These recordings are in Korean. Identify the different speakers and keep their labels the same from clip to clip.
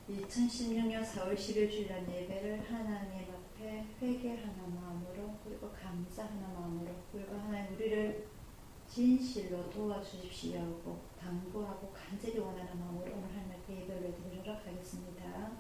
Speaker 1: 2016년 4월 10일 주일날 예배를 하나님 앞에 회개하는 마음으로 그리고 감사하는 마음으로 그리고 하나님 우리를 진실로 도와주십시오 하고 당부하고 간절히 원하는 마음으로 오늘 하나님께 예배를 드리도록 하겠습니다.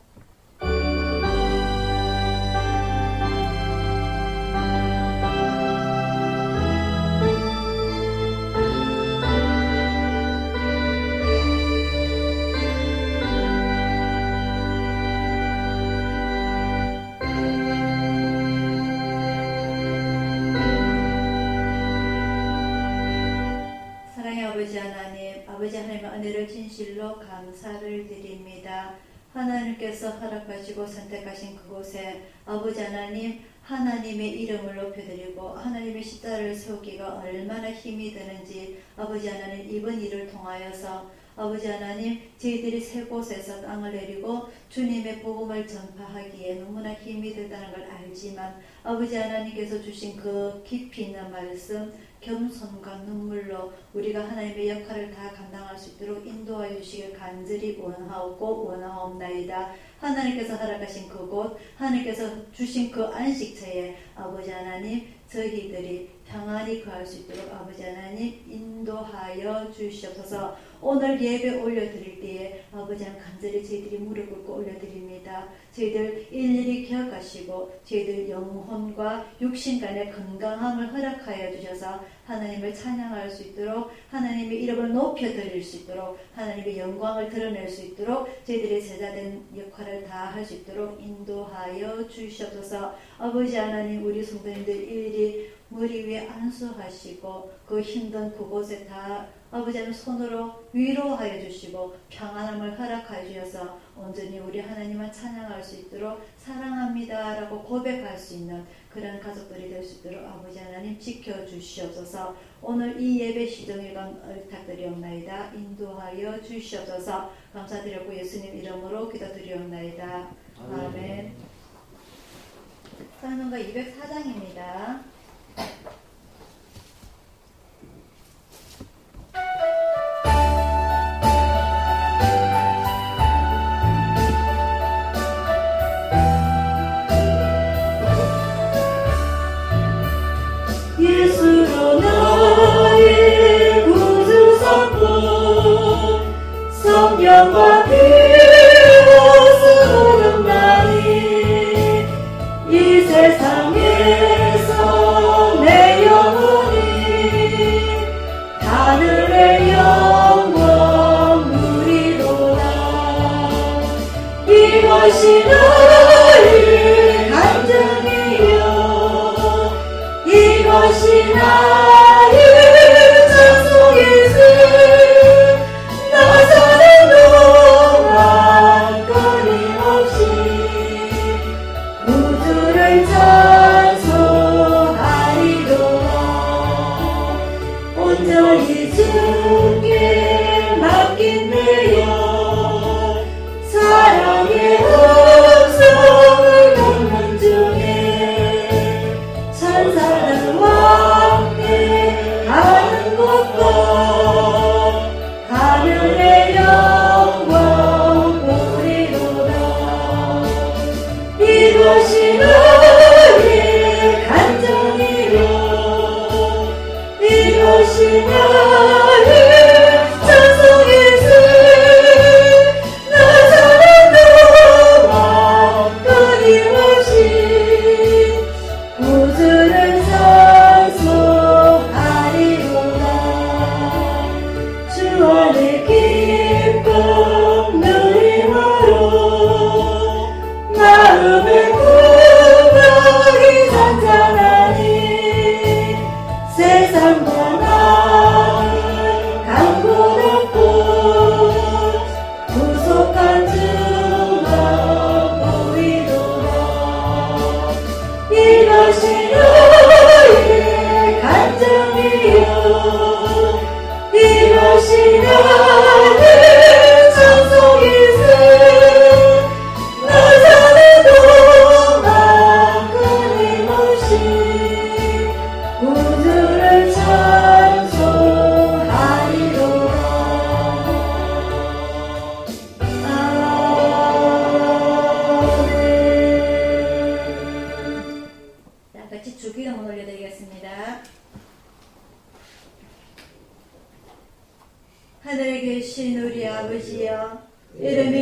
Speaker 1: 아버지 하나님의 은혜를 진실로 감사를 드립니다. 하나님께서 허락하시고 선택하신 그곳에 아버지 하나님 하나님의 이름을 높여드리고 하나님의 십자가를 세우기가 얼마나 힘이 드는지 아버지 하나님 이번 일을 통하여서 아버지 하나님 저희들이 세 곳에서 땅을 내리고 주님의 복음을 전파하기에 너무나 힘이 들다는 걸 알지만 아버지 하나님께서 주신 그 깊이 있는 말씀 겸손과 눈물로 우리가 하나님의 역할을 다 감당할 수 있도록 인도하여 주시길 간절히 원하옵나이다. 하나님께서 허락하신 그곳 하나님께서 주신 그 안식처에 아버지 하나님 저희들이 평안히 거할 수 있도록 아버지 하나님 인도하여 주시옵소서. 오늘 예배 올려드릴 때에 아버지 하나님 간절히 저희들이 무릎 꿇고 올려드립니다. 저희들 일일이 기억하시고 저희들 영혼과 육신 간의 건강함을 허락하여 주셔서 하나님을 찬양할 수 있도록 하나님의 이름을 높여드릴 수 있도록 하나님의 영광을 드러낼 수 있도록 저희들의 제자된 역할을 다 할 수 있도록 인도하여 주시옵소서. 아버지 하나님 우리 성도님들 일일이 머리 위에 안수하시고 그 힘든 그곳에 다 아버지 하나님 손으로 위로하여 주시고 평안함을 허락하여 주셔서 온전히 우리 하나님만 찬양할 수 있도록 사랑합니다 라고 고백할 수 있는 그런 가족들이 될 수 있도록 아버지 하나님 지켜주시옵소서. 오늘 이 예배 시정일간 부탁드리옵나이다. 인도하여 주시옵소서. 감사드렸고 예수님 이름으로 기도드리옵나이다. 아멘. 성경과 204장입니다.
Speaker 2: 예수로 나의 구주 삼고 성령과 비로소 거듭나니 이 세상에서 내 영혼이 하늘의 영광 누리도다. 이것이 나의 간증이요 이것이 나의 찬송이세. 나 사는 동안 끊임없이 구주를 찬송하리로다. 온전히 주께 맡긴 내 영 사랑의 음성을 듣는 중에 천사들과 함께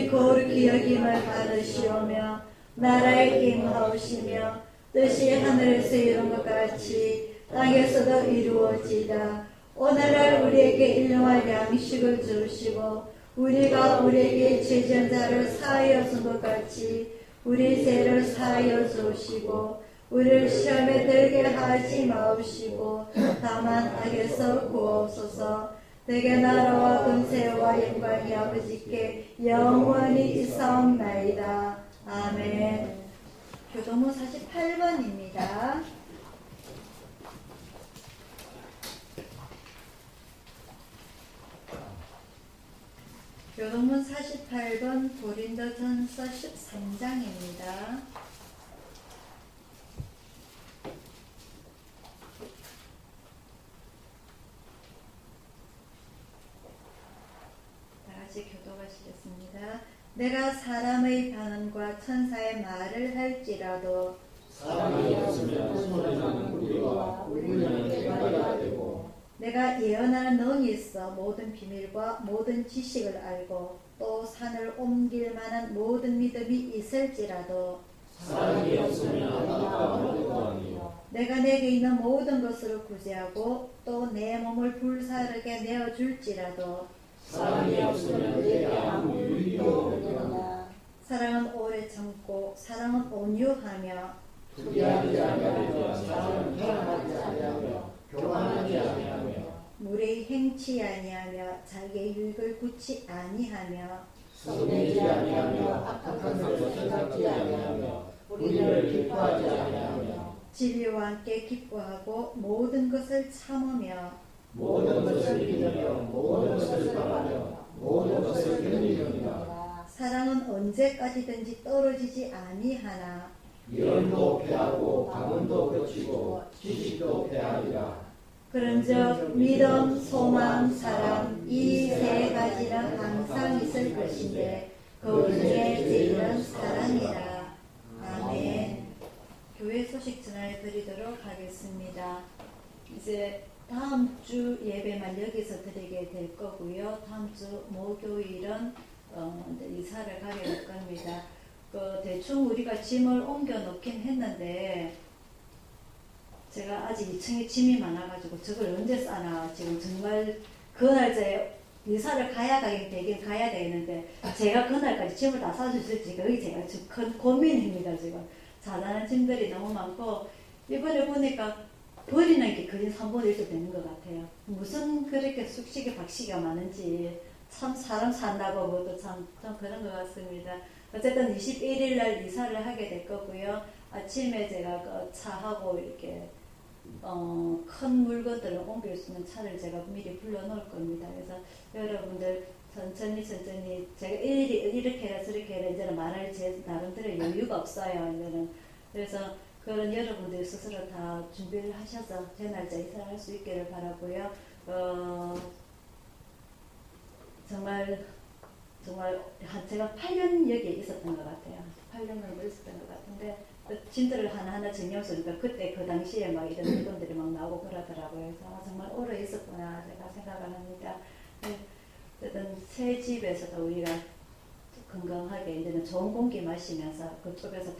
Speaker 1: 우리 거룩히 여김을 받으시오며 나라의 김하오시며 뜻이 하늘에서 이룬 것 같이 땅에서도 이루어지다. 오늘날 우리에게 일용할 양식을 주시고 우리가 우리에게 죄지은 자를 사하여 준 것 같이 우리 죄를 사하여 주시고 우리를 시험에 들게 하지 마옵시고 다만 악에서 구하옵소서. 내게 나라와 권세와 영광이 아버지께 영원히 있사옵나이다. 아멘. 교도문 48번입니다. 교도문 48번 고린도전서 13장입니다. 교도하시겠습니다. 내가 사람의 반응과 천사의 말을 할지라도
Speaker 2: 사람이 없으면 소리나는 우리와 울리는 개가 되고
Speaker 1: 내가 예언하는 능이 있어 모든 비밀과 모든 지식을 알고 또 산을 옮길 만한 모든 믿음이 있을지라도
Speaker 2: 사람이 없으면 아무것도 아니요
Speaker 1: 내가 내게 있는 모든 것으로 구제하고 또 내 몸을 불사르게 내어줄지라도
Speaker 2: 사랑이 없으면 내게 아무 유익도 없느니라.
Speaker 1: 사랑은 오래 참고 사랑은 온유하며
Speaker 2: 투기하지 아니하며 사랑은 태어나지 아니하며 교만하지 아니하며
Speaker 1: 무례히 행치 아니하며 자기의 유익을 굳지 아니하며
Speaker 2: 성내지 아니하며 악한 것을 생각지 아니하며 우리를 기뻐하지 아니하며
Speaker 1: 진리와 함께 기뻐하고 모든 것을 참으며
Speaker 2: 모든 것을 믿으며 모든 것을 바라며 모든 것을 견디느니라.
Speaker 1: 사랑은 언제까지든지 떨어지지 아니하나
Speaker 2: 미련도 패하고 방언도 그치고 지식도 패하리라.
Speaker 1: 그런즉 믿음, 소망, 사랑 이 세 가지는 항상 있을 것인데 그 중에 제일은 사랑이라. 아멘. 교회 소식 전해 드리도록 하겠습니다. 이제 다음 주 예배만 여기서 드리게 될 거고요. 다음 주 목요일은 이사를 가게 될 겁니다. 대충 우리가 짐을 옮겨 놓긴 했는데 제가 아직 2층에 짐이 많아가지고 저걸 언제 싸나 지금 정말 그 날짜에 이사를 되긴 가야 되는데 제가 그날까지 짐을 다 싸주실지 그게 제가 지금 큰 고민입니다. 지금 자잘한 짐들이 너무 많고 이번에 보니까 버리는 게 거의 3분의 1도 되는 것 같아요. 무슨 그렇게 숙식이 박식이가 많은지 참 사람 산다고 그것도 참 그런 것 같습니다. 어쨌든 21일 날 이사를 하게 될 거고요. 아침에 제가 그 차하고 이렇게 큰 물건들을 옮길 수 있는 차를 제가 미리 불러 놓을 겁니다. 그래서 여러분들 천천히 제가 이렇게 해라 저렇게 해라 이제는 말할 제 나름대로 여유가 없어요. 이제는 그래서 그런 여러분들 스스로 다 준비를 하셔서 제 날짜 이사를 할 수 있기를 바라고요. 정말 제가 8년 여기에 있었던 것 같아요. 8년 정도 있었던 것 같은데 짐들을 하나하나 정리해보니까 그때 그 당시에 막 이런 물건들이 막 나오고 그러더라고요. 그래서 정말 오래 있었구나 제가 생각을 합니다. 어쨌든 새 집에서도 우리가 건강하게 이제는 좋은 공기 마시면서 그쪽에서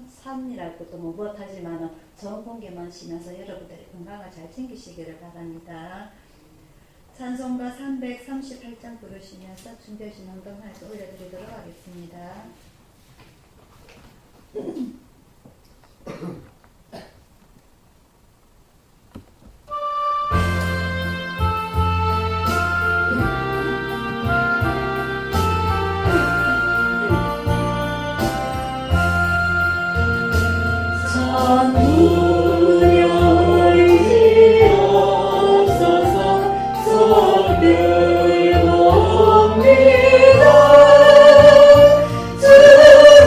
Speaker 1: 산이라고 또 못하지만 좋은 공기 마시면서 여러분들이 건강을 잘 챙기시기를 바랍니다. 찬송가 338장 부르시면서 준비하신 헌금할때 올려드리도록 하겠습니다.
Speaker 2: 주를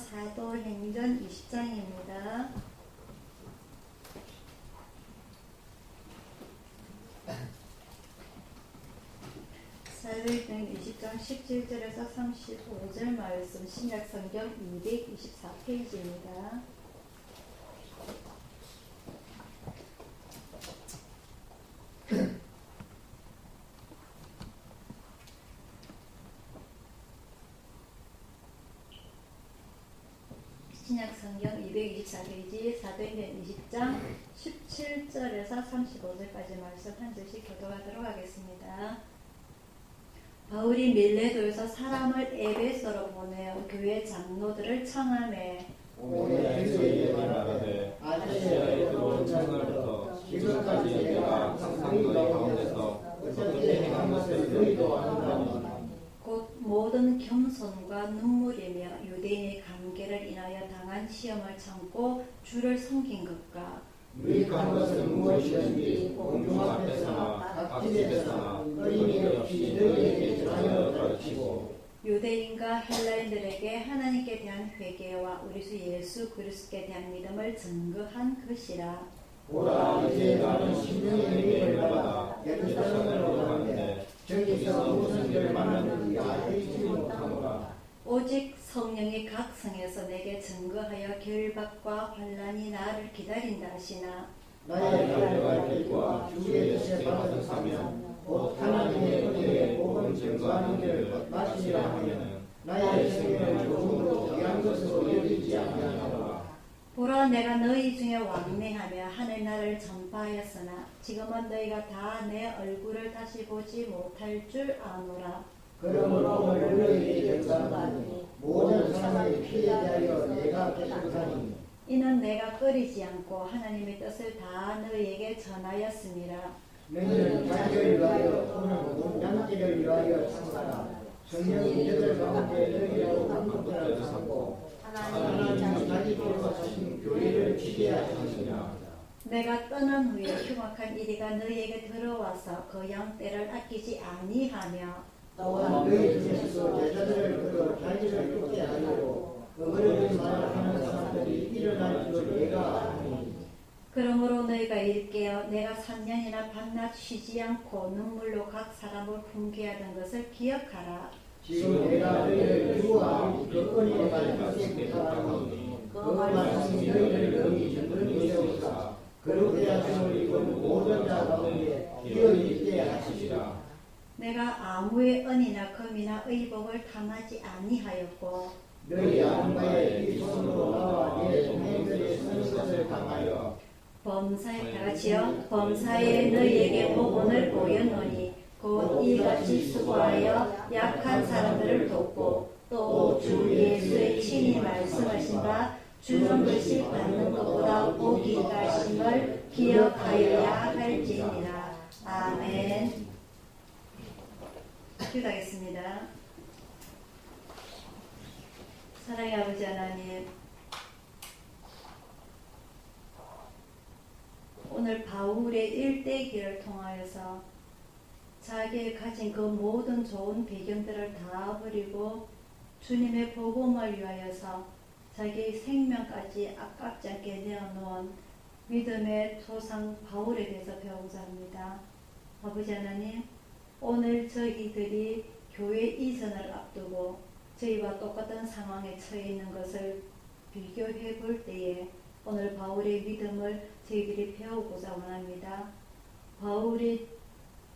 Speaker 1: 사도행전 20장입니다. 사도행전 20장 17절에서 35절 말씀, 신약성경 224페이지입니다. 신약성경 224페이지 사도행전 20장 17절에서 35절까지 말씀 한 절씩 교독하도록 하겠습니다. 바울이 밀레도에서 사람을 에베소로 보내어 교회 장로들을 청하매
Speaker 2: 오늘 그리스도에게 말하되 아시아에 들어온 첫날부터 지금까지 내가 항상 너희 가운데서 어떻게 행한 것을 너희도 안다니
Speaker 1: 곧 모든 겸손과 눈물이며 유대인의 관계를 인하여 당한 시험을 참고 주를 섬긴 것과
Speaker 2: 유익한 것은 무엇이든지 공중 앞에서나 각 집에서나 어린이 없이 너희에게 전하여 가르치고
Speaker 1: 유대인과 헬라인들에게 하나님께 대한 회개와 우리 주 예수 그리스도께 대한 믿음을 증거한 것이라.
Speaker 2: 보라 이제 나는 신령의 은혜를 받아 예루살렘으로 가는데 저기서 무슨 일을 만났는지 알지 못하노라.
Speaker 1: 오직 성령이 각 성에서 내게 증거하여 결박과 환난이 나를 기다린다 하시나
Speaker 2: 나의 달려갈 길과 주의 뜻에 받은 사명 곧 하나님의 은혜의 복음 증거하는 일을 마치리라 하면은 나의 생명을 조금도 귀한 것으로 여기지 아니하노라.
Speaker 1: 보라 내가 너희 중에 왕래하며 하늘 나라를 전파하였으나 지금은 너희가 다 내 얼굴을 다시 보지 못할 줄 아노라.
Speaker 2: 그러므로 오늘 너희에게 전하노니 모든 사람의 피에 대하여 내가 계속하니
Speaker 1: 이는 내가 꺼리지 않고 하나님의 뜻을 다 너희에게 전하였음이라.
Speaker 2: 너희는 자기를 위하여 또는 양떼를 위하여 창사라. 성령이 너희들 가운데 너희라고 강독자를 삼고 하나님이 자기께서 하신 교회를 지배하시느냐.
Speaker 1: 내가 떠난 후에 흉악한 이리가 너희에게 들어와서 그 양떼를 아끼지 아니하며
Speaker 2: 또한 너희 중에서 제자들을 끌어 자기를 쫓게 하려고 어그러진 말을 하는 사람들이 일어날 줄 내가 아니.
Speaker 1: 그러므로 너희가 일깨어 내가 3년이나 밤낮 쉬지 않고 눈물로 각 사람을 훈계하던 것을 기억하라.
Speaker 2: 지금 내가 너희를 주와 그 은혜의 말씀에 부탁하니 그 말씀이 너희를 능히 전능히 세우사 그렇게 하심을 입은 모든 자 가운데 기어 있게 하시리라.
Speaker 1: 내가 아무의 은이나 금이나 의복을 탐하지 아니하였고
Speaker 2: 너희 아는 바에 이 손으로 나와 내 동행들이 쓰는 것을 당하여
Speaker 1: 범사에 다 같이요 범사에 너희에게 복음을 보였노니 곧 이같이 수고하여 약한 사람들을 돕고 또 주 예수의 친히 말씀하신 바 주는 것이 받는 것보다 복이 가심을 기억하여야 할지니라. 아멘. 기도하겠습니다. 사랑의 아버지 하나님, 오늘 바울의 일대기를 통하여서 자기의 가진 그 모든 좋은 배경들을 다 버리고 주님의 복음을 위하여서 자기의 생명까지 아깝지 않게 내어놓은 믿음의 조상 바울에 대해서 배우고자 합니다. 아버지 하나님, 오늘 저희들이 교회 이전을 앞두고 저희와 똑같은 상황에 처해 있는 것을 비교해 볼 때에 오늘 바울의 믿음을 저희들이 배우고자 원합니다. 바울이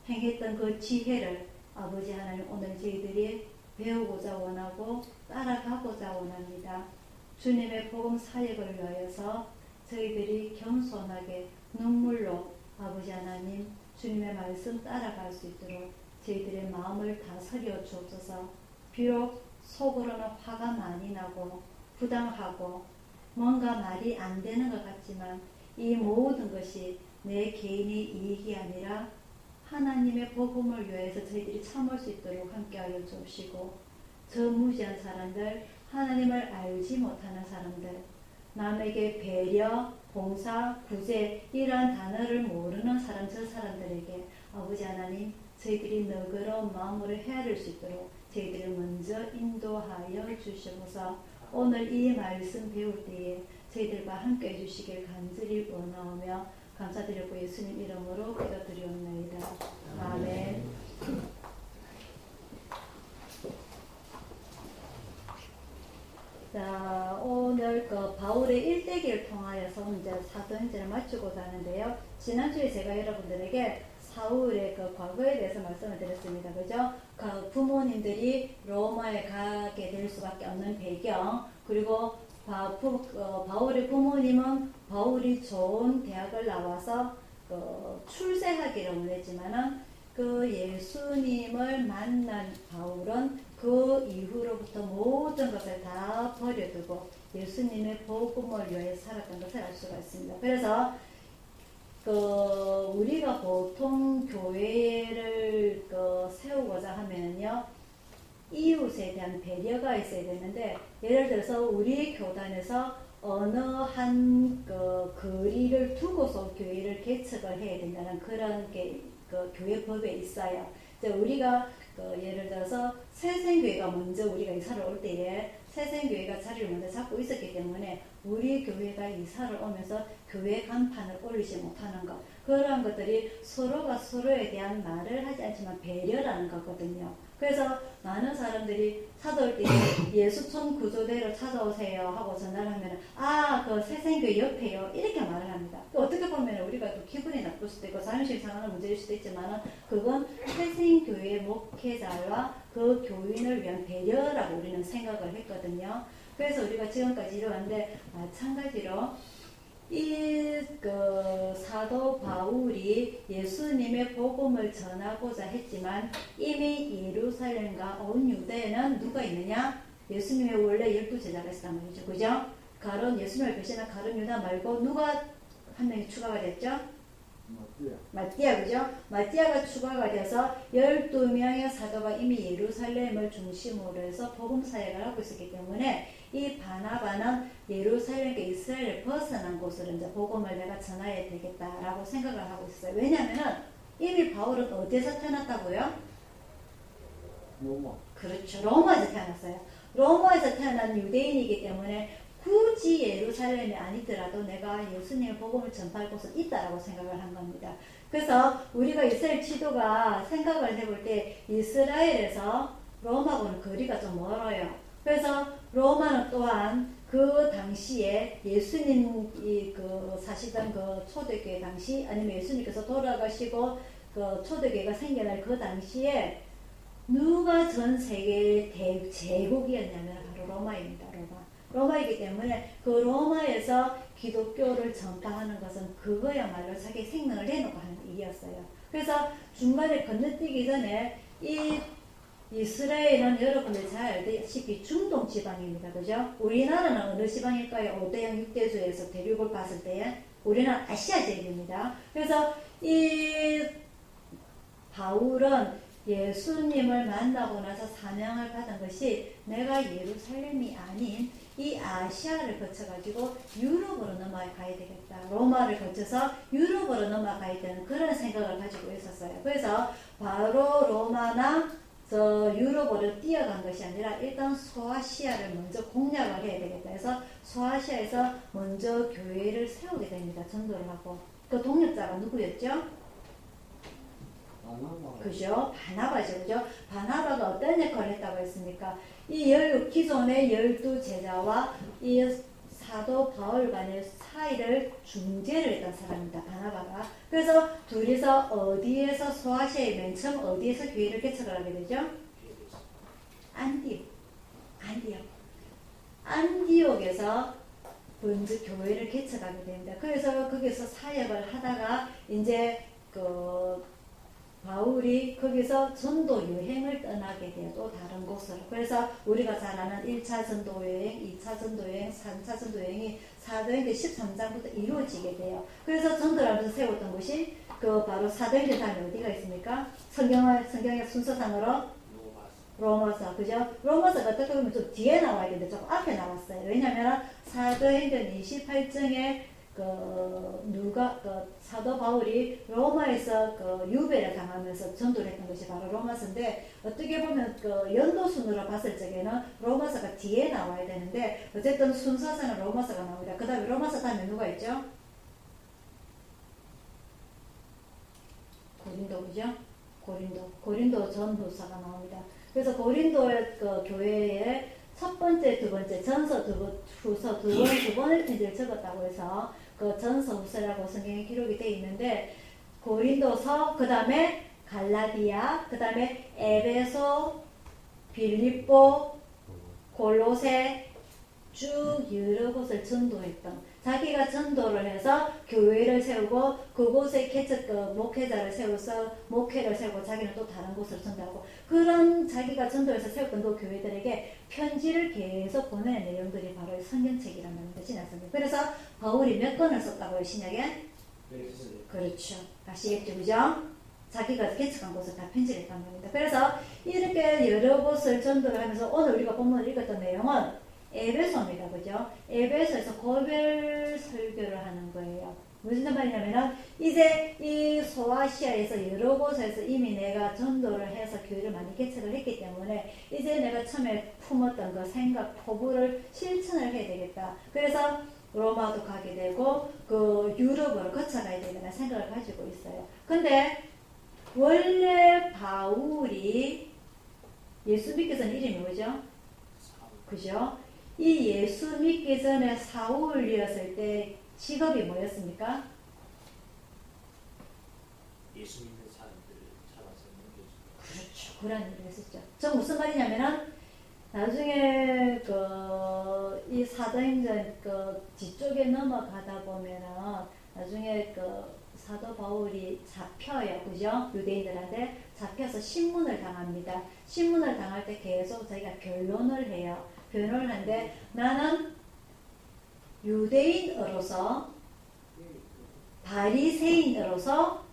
Speaker 1: 행했던 그 지혜를 아버지 하나님 오늘 저희들이 배우고자 원하고 따라가고자 원합니다. 주님의 복음 사역을 위하여서 저희들이 겸손하게 눈물로 아버지 하나님 주님의 말씀 따라갈 수 있도록 저희들의 마음을 다스려 주옵소서. 비록 속으로는 화가 많이 나고 부당하고 뭔가 말이 안 되는 것 같지만 이 모든 것이 내 개인의 이익이 아니라 하나님의 복음을 위해서 저희들이 참을 수 있도록 함께하여 주옵시고, 저 무지한 사람들, 하나님을 알지 못하는 사람들, 남에게 배려, 봉사, 구제 이러한 단어를 모르는 사람, 저 사람들에게 아버지 하나님 저희들이 너그러운 마음으로 헤아릴 수 있도록 저희들을 먼저 인도하여 주시옵소서. 오늘 이 말씀 배울 때에 저희들과 함께 해주시길 간절히 원하오며 감사드리고 예수님 이름으로 기도드리옵나이다. 아멘. 자, 오늘 그 바울의 일대기를 통하여서 이제 사도행전을 마치고자 하는데요. 지난주에 제가 여러분들에게 사울의 그 과거에 대해서 말씀을 드렸습니다. 그죠? 그 부모님들이 로마에 가게 될 수밖에 없는 배경, 그리고 바울의 부모님은 바울이 좋은 대학을 나와서 출세하기를 원했지만은 그 예수님을 만난 바울은 그 이후로부터 모든 것을 다 버려두고 예수님의 복음을 위해 살았던 것을 알 수가 있습니다. 그래서 우리가 보통 교회를 세우고자 하면요, 이웃에 대한 배려가 있어야 되는데, 예를 들어서 우리 교단에서 어느 한 거리를 두고서 교회를 개척을 해야 된다는 그런 게 교회 법에 있어요. 우리가 예를 들어서 새생교회가 먼저 우리가 이사를 올 때에 새생교회가 자리를 먼저 잡고 있었기 때문에 우리 교회가 이사를 오면서 교회 간판을 올리지 못하는 것, 그러한 것들이 서로가 서로에 대한 말을 하지 않지만 배려라는 거거든요. 그래서 많은 사람들이 찾아올 때 예수촌 구조대로 찾아오세요 하고 전화를 하면 그 새생교회 옆에요 이렇게 말을 합니다. 또 어떻게 보면 우리가 또 기분이 나쁠 수도 있고 자존심 상하는 문제일 수도 있지만 그건 새생교회 목회자와 그 교인을 위한 배려라고 우리는 생각을 했거든요. 그래서 우리가 지금까지 이루었는데, 마찬가지로 사도 바울이 예수님의 복음을 전하고자 했지만 이미 예루살렘과 온 유대에는 누가 있느냐? 예수님의 원래 12제자가 있었단 말이죠. 그죠? 예수님을 배신한 가룟 유다 말고 누가 한 명이 추가가 됐죠? 마띠아, 그죠? 마띠아가 추가가 돼서 12명의 사도가 이미 예루살렘을 중심으로 해서 복음 사역을 하고 있었기 때문에 이 바나바는 예루살렘과 이스라엘을 벗어난 곳으로 이제 복음을 내가 전해야 되겠다라고 생각을 하고 있어요. 왜냐하면은 이미 바울은 어디에서 태어났다고요?
Speaker 2: 로마.
Speaker 1: 그렇죠. 로마에서 태어났어요. 로마에서 태어난 유대인이기 때문에 굳이 예루살렘이 아니더라도 내가 예수님의 복음을 전파할 곳은 있다라고 생각을 한 겁니다. 그래서 우리가 이스라엘 지도가 생각을 해볼 때 이스라엘에서 로마하고는 거리가 좀 멀어요. 그래서 로마는 또한 그 당시에 예수님이 사시던 초대교회 당시, 아니면 예수님께서 돌아가시고 초대교회가 생겨날 그 당시에 누가 전 세계의 제국이었냐면 바로 로마입니다. 로마이기 때문에 그 로마에서 기독교를 전파하는 것은 그거야말로 자기 생명을 내놓고 하는 일이었어요. 그래서 중간에 건너뛰기 전에 이 이스라엘은 여러분들 잘 알다시피 중동 지방입니다. 그죠? 우리나라는 어느 지방일까요? 5대양 6대주에서 대륙을 봤을 때 우리는 아시아 지역입니다. 그래서 이 바울은 예수님을 만나고 나서 사명을 받은 것이 내가 예루살렘이 아닌 이 아시아를 거쳐가지고 유럽으로 넘어가야 되겠다. 로마를 거쳐서 유럽으로 넘어가야 되는 그런 생각을 가지고 있었어요. 그래서 바로 로마나 유럽으로 뛰어간 것이 아니라 일단 소아시아를 먼저 공략을 해야 되겠다 해서 소아시아에서 먼저 교회를 세우게 됩니다. 전도를 하고. 그 동력자가 누구였죠? 그죠? 바나바죠. 그죠? 바나바가 어떤 역할을 했다고 했습니까? 기존의 12제자와 이 사도 바울 간의 사이를 중재를 했던 사람입니다. 바나바가. 그래서 둘이서 어디에서 소아시아의 맨 처음 어디에서 교회를 개척을 하게 되죠? 안디옥에서 먼저 교회를 개척하게 됩니다. 그래서 거기서 사역을 하다가 이제 바울이 거기서 전도 여행을 떠나게 돼요. 또 다른 곳으로. 그래서 우리가 잘 아는 1차 전도 여행, 2차 전도 여행, 3차 전도 여행이 사도행전 13장부터 이루어지게 돼요. 그래서 전도를 하면서 세웠던 곳이 바로 사도행전 다음에 어디가 있습니까? 성경의 순서상으로 로마서, 그죠? 로마서가 어떻게 보면 좀 뒤에 나와야 되는데 조금 앞에 나왔어요. 왜냐하면 사도행전 28장에 사도 바울이 로마에서 유배를 당하면서 전도를 했던 것이 바로 로마서인데, 어떻게 보면 연도순으로 봤을 적에는 로마서가 뒤에 나와야 되는데, 어쨌든 순서상은 로마서가 나옵니다. 그 다음에 로마서 다음에 누가 있죠? 고린도, 그죠? 고린도 전후서가 나옵니다. 그래서 고린도의 교회에 첫 번째, 두 번째, 전서, 후서 두 번의 편지를 적었다고 해서 전서, 후서라고 성경에 기록이 되어 있는데, 고린도서, 그 다음에 갈라디아, 그 다음에 에베소, 빌립보, 골로새 쭉 여러 곳을 전도했던, 자기가 전도를 해서 교회를 세우고 그곳에 목회자를 세워서 목회를 세우고 자기는 또 다른 곳을 전도하고, 그런 자기가 전도해서 세웠던 그 교회들에게 편지를 계속 보내는 내용들이 바로 성경책이라는 말입니다. 신약성경. 그래서 바울이 몇 권을 썼다고요, 신약에? 그렇죠. 아시겠죠, 그죠? 자기가 개척한 곳을 다 편지를 했단 말입니다. 그래서 이렇게 여러 곳을 전도를 하면서 오늘 우리가 본문을 읽었던 내용은 에베소입니다. 그죠? 에베소에서 고별 설교를 하는 거예요. 무슨 말이냐면은, 이제 이 소아시아에서 여러 곳에서 이미 내가 전도를 해서 교회를 많이 개척을 했기 때문에 이제 내가 처음에 품었던 그 생각, 포부를 실천을 해야 되겠다. 그래서 로마도 가게 되고 유럽으로 거쳐가야 되겠다는 생각을 가지고 있어요. 근데 원래 바울이 예수 믿기 전 이름이 뭐죠? 그죠? 이 예수 믿기 전에 사울이었을 때 직업이 뭐였습니까?
Speaker 3: 예수 믿는 사람들을 잡아서 넘겨주고.
Speaker 1: 그렇죠. 그런 일을 했었죠. 저 무슨 말이냐면은, 나중에 이 사도행전 뒤쪽에 넘어가다 보면은 나중에 사도 바울이 잡혀요. 그죠? 유대인들한테 잡혀서 신문을 당합니다. 신문을 당할 때 계속 자기가 변론을 해요. 변론을 하는데, 나는 유대인으로서 바리새인으로서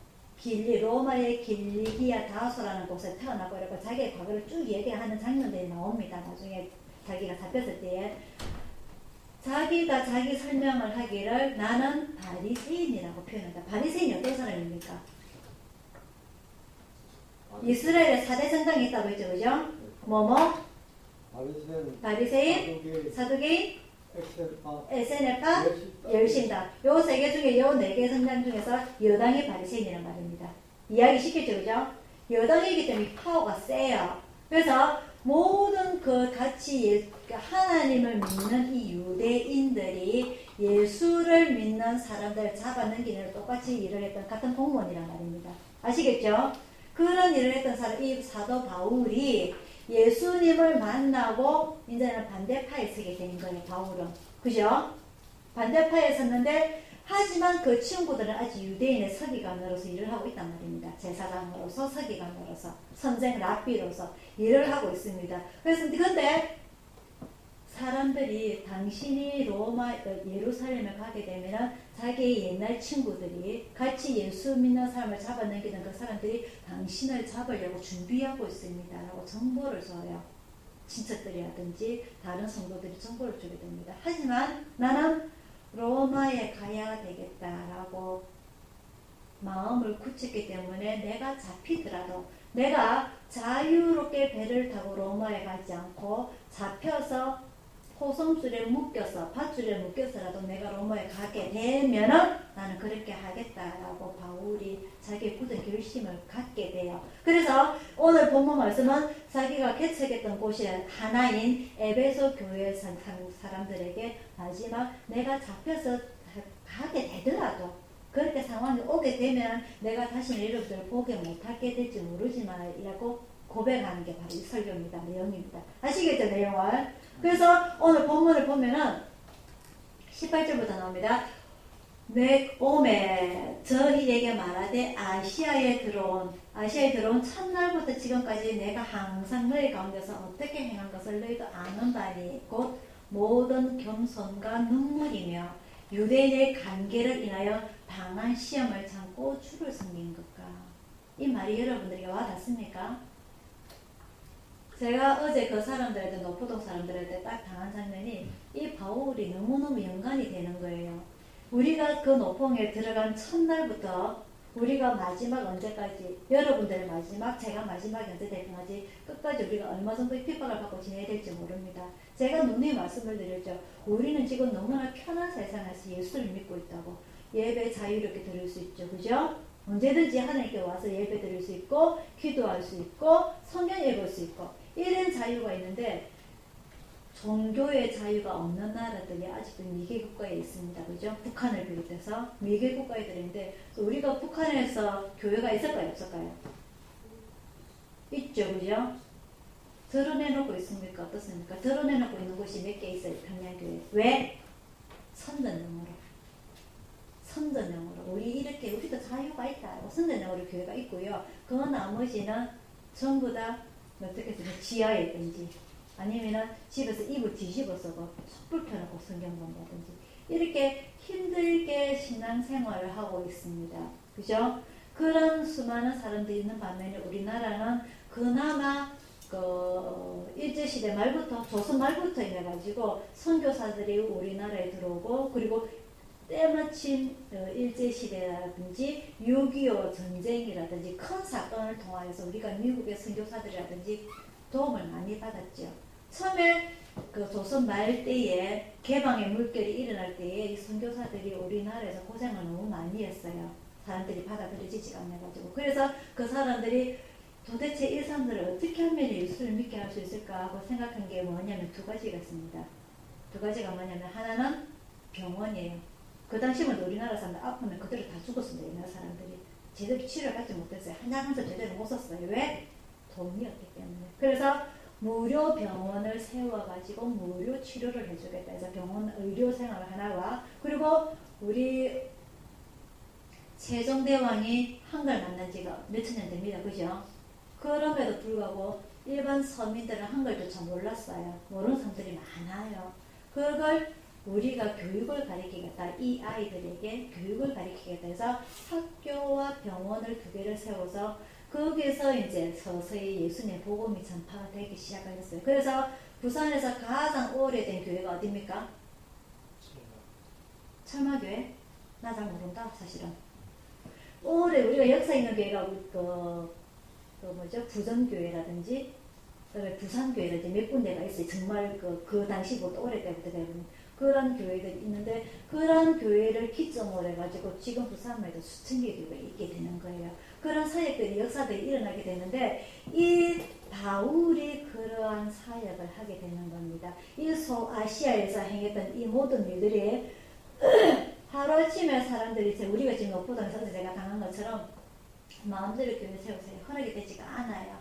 Speaker 1: 로마의 길리기아 다소라는 곳에 태어나고 이렇게 자기의 과거를 쭉 얘기하는 장면들이 나옵니다. 나중에 자기가 잡혔을 때에 자기가 자기 설명을 하기를 나는 바리새인이라고 표현한다. 바리새인이 어떤 사람입니까? 이스라엘에 4대 정당이 있다고 했죠, 그죠? 바리새인, 사두개인, 에세네파, 열신당. 요 세 개 중에 요 네 개 성당 중에서 여당이 바리새인이란 말입니다. 이야기 시켰죠, 그죠? 여당이기 때문에 파워가 세요. 그래서 모든 같이 하나님을 믿는 이 유대인들이 예수를 믿는 사람들을 잡아넘기는 똑같이 일을 했던 같은 공무원이란 말입니다. 아시겠죠? 그런 일을 했던 사람, 이 사도 바울이 예수님을 만나고 이제는 반대파에 서게 된 거예요. 바울은. 그죠? 반대파에 섰는데, 하지만 그 친구들은 아직 유대인의 서기관으로서 일을 하고 있단 말입니다. 제사장으로서, 서기관으로서, 선생 랍비로서 일을 하고 있습니다. 그래서 근데 사람들이 당신이 예루살렘에 가게 되면 자기의 옛날 친구들이 같이 예수 믿는 사람을 잡아넘기는 그 사람들이 당신을 잡으려고 준비하고 있습니다. 라고 정보를 줘요. 친척들이라든지 다른 성도들이 정보를 주게 됩니다. 하지만 나는 로마에 가야 되겠다라고 마음을 굳혔기 때문에 내가 잡히더라도 내가 자유롭게 배를 타고 로마에 가지 않고 잡혀서 포성줄에 묶여서 밧줄에 묶여서라도 내가 로마에 가게 되면은 나는 그렇게 하겠다라고 바울이 자기의 굳은 결심을 갖게 돼요. 그래서 오늘 본문 말씀은 자기가 개척했던 곳이 하나인 에베소 교회 사람들에게 마지막 내가 잡혀서 가게 되더라도 그렇게 상황이 오게 되면 내가 다시 여러분들을 보게 못하게 될지 모르지만 이라고 고백하는 게 바로 이 설교입니다. 내용입니다. 아시겠죠? 내용을. 그래서 오늘 본문을 보면은 18절부터 나옵니다. 내 오매 저희에게 말하되 아시아에 들어온 첫날부터 지금까지 내가 항상 너희 가운데서 어떻게 행한 것을 너희도 아는 바니 곧 모든 겸손과 눈물이며 유대인의 관계를 인하여 당한 시험을 참고 주를 섬긴 것과. 이 말이 여러분들에게 와닿습니까? 제가 어제 그 사람들한테, 노포동 사람들한테 딱 당한 장면이 이 바울이 너무너무 연관이 되는 거예요. 우리가 그 노峰에 들어간 첫날부터 우리가 마지막 언제까지, 여러분들의 마지막, 제가 마지막이 언제 될 건지 끝까지 우리가 얼마 정도의 핍박을 받고 지내야 될지 모릅니다. 제가 누누이 말씀을 드렸죠. 우리는 지금 너무나 편한 세상에서 예수를 믿고 있다고. 예배 자유롭게 드릴 수 있죠. 그죠? 언제든지 하나님께 와서 예배 드릴 수 있고, 기도할 수 있고, 성경 읽을 수 있고, 이런 자유가 있는데, 종교의 자유가 없는 나라들이 아직도 미개 국가에 있습니다. 그죠? 북한을 비롯해서 미개 국가에 있는데, 우리가 북한에서 교회가 있을까요? 없을까요? 있죠. 그죠? 드러내놓고 있습니까? 어떻습니까? 드러내놓고 있는 곳이 몇 개 있어요. 평양교회. 왜? 선전용으로. 선전용으로. 우리도 자유가 있다. 선전용으로 교회가 있고요. 그 나머지는 전부 다 어떻게 쓰면 지하에 있든지 아니면은 집에서 이불 뒤집어서 촛불 켜놓고 성경 본다든지 이렇게 힘들게 신앙생활을 하고 있습니다. 그죠? 그런 수많은 사람들이 있는 반면에 우리나라는 그나마 일제시대 말부터 조선 말부터 해가지고 선교사들이 우리나라에 들어오고 그리고 때마침 일제시대라든지 6.25 전쟁이라든지 큰 사건을 통하여서 우리가 미국의 선교사들이라든지 도움을 많이 받았죠. 처음에 그 조선 말 때에 개방의 물결이 일어날 때에 이 선교사들이 우리나라에서 고생을 너무 많이 했어요. 사람들이 받아들여지지가 않아가지고. 그래서 그 사람들이 도대체 이 사람들을 어떻게 하면 예수를 믿게 할 수 있을까 하고 생각한 게 뭐냐면 두 가지가 있습니다. 두 가지가 뭐냐면 하나는 병원이에요. 그 당시만 우리나라 사람들 아프면 그대로 다 죽었습니다. 우리나라 사람들이. 제대로 치료를 받지 못했어요. 한약 한서 제대로 못 썼어요. 왜? 돈이 없기 때문에. 그래서 무료 병원을 세워가지고 무료 치료를 해주겠다 해서 병원 의료생활 하나와 그리고 우리 세종대왕이 한글 만난 지가 몇천 년 됩니다. 그죠? 그럼에도 불구하고 일반 서민들은 한글도 잘 몰랐어요. 모르는 사람들이 많아요. 그걸 우리가 교육을 가리키겠다. 이 아이들에게 교육을 가리키겠다 해서 학교와 병원을 두 개를 세워서 거기에서 이제 서서히 예수님의 복음이 전파가 되기 시작을 했어요. 그래서 부산에서 가장 오래된 교회가 어디입니까? 철마교회? 나 잘 모른다 사실은. 오래 우리가 역사 있는 교회가 부전교회라든지 부산교회라든지 몇 군데가 있어요. 정말 그 당시부터 오래 때부터 되는 그런 교회들이 있는데 그런 교회를 기점으로 해가지고 지금 부산에도 수천 개 교회가 있게 되는 거예요. 그런 사역들이 역사들이 일어나게 되는데 이 바울이 그러한 사역을 하게 되는 겁니다. 이 소아시아에서 행했던 이 모든 일들이 하루아침에 사람들이 우리가 지금 업보당에서 제가 당한 것처럼 마음대로 교회 세우세요. 허락이 되지가 않아요.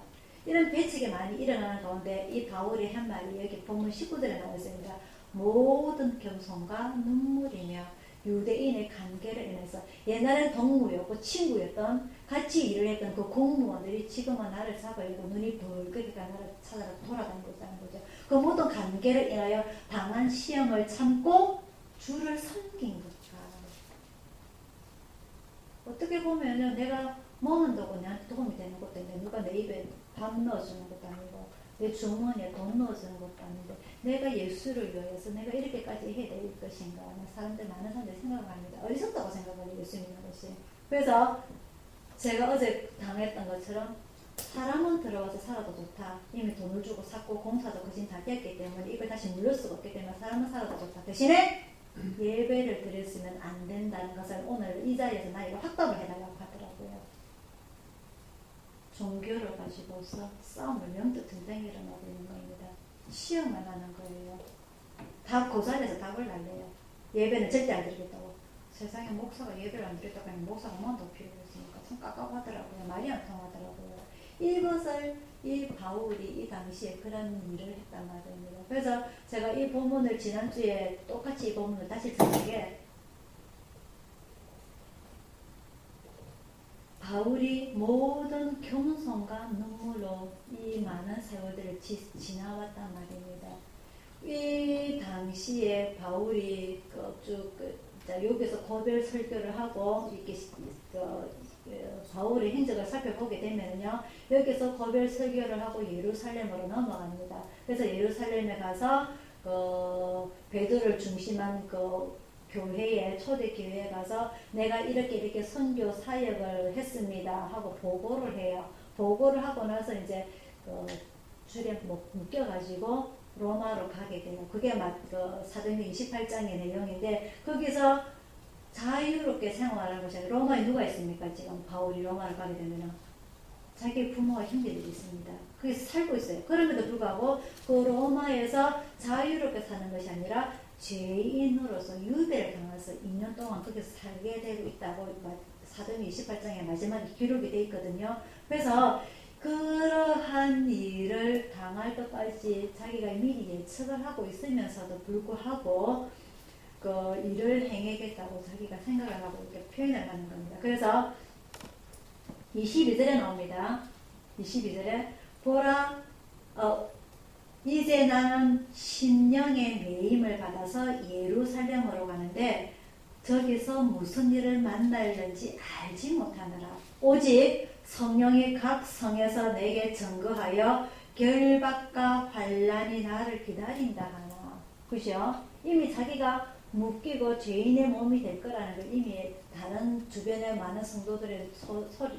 Speaker 1: 이런 배척이 많이 일어나는 가운데 이 바울이 한 말이 여기 본문 19절에 나와 있습니다. 모든 겸손과 눈물이며 유대인의 관계를 인해서 옛날엔 동무였고 친구였던 같이 일을 했던 그 공무원들이 지금은 나를 잡으려고 눈이 벌겋게 나를 찾아서 돌아다니고 있다는 거죠. 그 모든 관계를 인하여 당한 시험을 참고 주를 섬긴 것과 어떻게 보면은 내가 먹는다고 나한테 도움이 되는 것도 있는데 누가 내 입에 밥 넣어주는 것도 아니고 내 주머니에 돈 넣어주는 것도 아닌데 내가 예수를 위해서 내가 이렇게까지 해야 될 것인가 많은 사람들이 생각을 합니다. 어리석다고 생각해요. 예수 믿는 것이. 그래서 제가 어제 당했던 것처럼 사람은 들어와서 살아도 좋다. 이미 돈을 주고 샀고 공사도 그진 다 되었기 때문에 이걸 다시 물릴 수가 없기 때문에 사람은 살아도 좋다. 대신에 예배를 드렸으면 안 된다는 것을 오늘 이 자리에서 나에게 확답을 해달라고 하더라고요. 종교를 가지고서 싸움을 영적 전쟁이 일어나고 있는 겁니다. 시험을 하는 거예요. 다 그 자리에서 답을 날래요. 예배는 절대 안 드리겠다고. 세상에 목사가 예배를 안 드렸다고 하면 목사가 뭐더 필요가 있으니까 참 깝깝하더라고요. 말이 안 통하더라고요. 이것을 이 바울이 이 당시에 그런 일을 했단 말입니다. 그래서 제가 이 본문을 지난주에 똑같이 이 본문을 다시 듣는 게 바울이 모든 겸손과 눈물로 이 많은 세월들을 지나왔단 말입니다. 이 당시에 바울이 여기서 고별 설교를 하고 이렇게 바울의 행적을 살펴보게 되면요, 여기서 고별 설교를 하고 예루살렘으로 넘어갑니다. 그래서 예루살렘에 가서 베드로를 중심한 교회에 초대교회에 가서 내가 이렇게 선교 사역을 했습니다 하고 보고를 해요. 보고를 하고 나서 이제 줄에 묶여가지고 로마로 가게 돼요. 그게 사도행전 28장의 내용인데 거기서 자유롭게 생활하는 것이 아니라 로마에 누가 있습니까? 지금 바울이 로마를 가게 되면 자기 부모와 형제들이 있습니다. 거기서 살고 있어요. 그럼에도 불구하고 그 로마에서 자유롭게 사는 것이 아니라 죄인으로서 유배를 당해서 2년 동안 거기서 살게 되고 있다고 사도행전 28장에 마지막에 기록이 되어 있거든요. 그래서 그러한 일을 당할 것까지 자기가 미리 예측을 하고 있으면서도 불구하고 그 일을 행하겠다고 자기가 생각을 하고 이렇게 표현을 하는 겁니다. 그래서 22절에 나옵니다. 22절에 보라 이제 나는 심령의 매임을 받아서 예루살렘으로 가는데 저기서 무슨 일을 만날는지 알지 못하느라 오직 성령이 각 성에서 내게 증거하여 결박과 환난이 나를 기다린다 하나. 그죠? 이미 자기가 묶이고 죄인의 몸이 될 거라는 걸 이미 다른 주변의 많은 성도들의